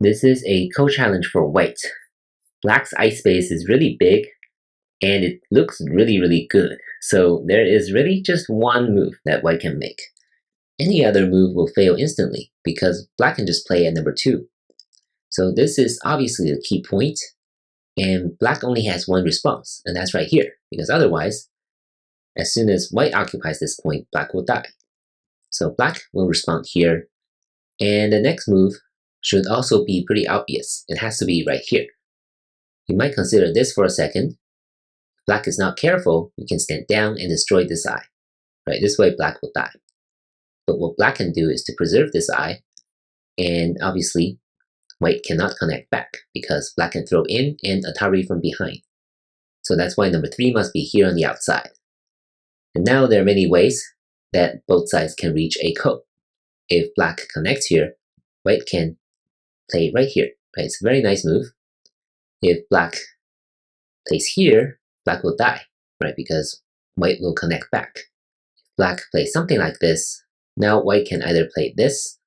This is a co-challenge for white. Black's ice space is really big and it looks really good. So there is really just one move that white can make. Any other move will fail instantly because black can just play at number 2. So this is obviously the key point, and black only has one response, and that's right here, because otherwise, as soon as white occupies this point, black will die. So black will respond here, and the next move should also be pretty obvious. It has to be right here. You might consider this for a second. If black is not careful, you can stand down and destroy this eye. Right, this way black will die. But what black can do is to preserve this eye, and obviously white cannot connect back because black can throw in and Atari from behind. So that's why number 3 must be here on the outside. And now there are many ways that both sides can reach a ko. If black connects here, white can play right here. Right? It's a very nice move. If black plays here, black will die, right? Because white will connect back. If black plays something like this, now white can either play this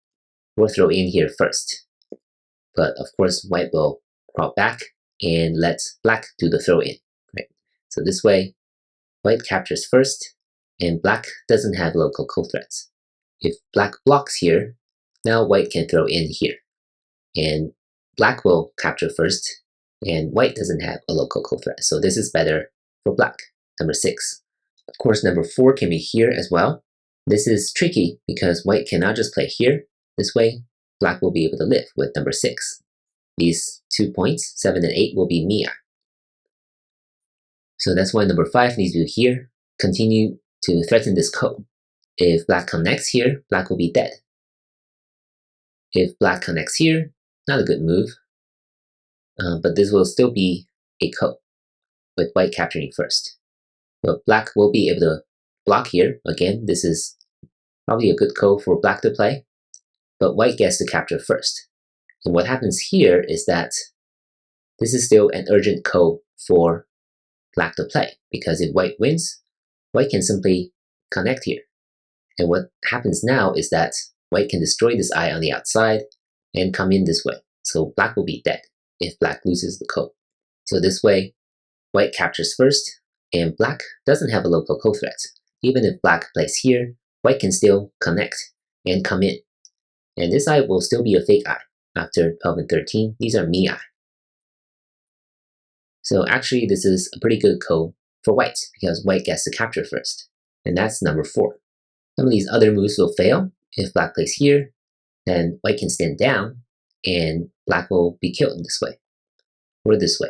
or throw in here first. But of course, white will crawl back and let black do the throw in, right? So this way, white captures first, and black doesn't have local co-threats. If black blocks here, now white can throw in here. And black will capture first, and white doesn't have a local co-threat. So this is better for black, number 6. Of course, number 4 can be here as well. This is tricky because white cannot just play here. This way, black will be able to live with number 6. These 2 points, 7 and 8, will be miai. So that's why number 5 needs to be here. Continue to threaten this ko. If black connects here, black will be dead. If black connects here, not a good move. But this will still be a ko, with white capturing first. But black will be able to block here. Again, this is probably a good ko for black to play, but white gets to capture first. And what happens here is that this is still an urgent ko for black to play, because if white wins, white can simply connect here. And what happens now is that white can destroy this eye on the outside and come in this way. So black will be dead if black loses the ko. So this way, white captures first, and black doesn't have a local ko-threat. Even if black plays here, white can still connect and come in. And this eye will still be a fake eye. After 12 and 13, these are miai. So actually, this is a pretty good ko for white, because white gets to capture first. And that's number 4. Some of these other moves will fail. If black plays here, then white can stand down, and black will be killed this way, or this way.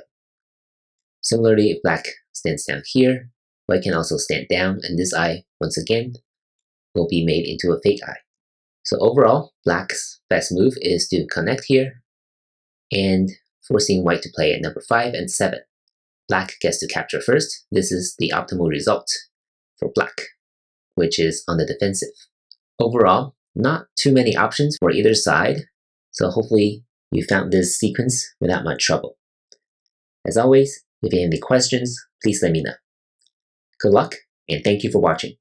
Similarly, if black stands down here, white can also stand down, and this eye, once again, will be made into a fake eye. So overall, black's best move is to connect here, and forcing white to play at number 5 and 7. Black gets to capture first. This is the optimal result for black, which is on the defensive. Overall, not too many options for either side, so hopefully you found this sequence without much trouble. As always, if you have any questions, please let me know. Good luck, and thank you for watching.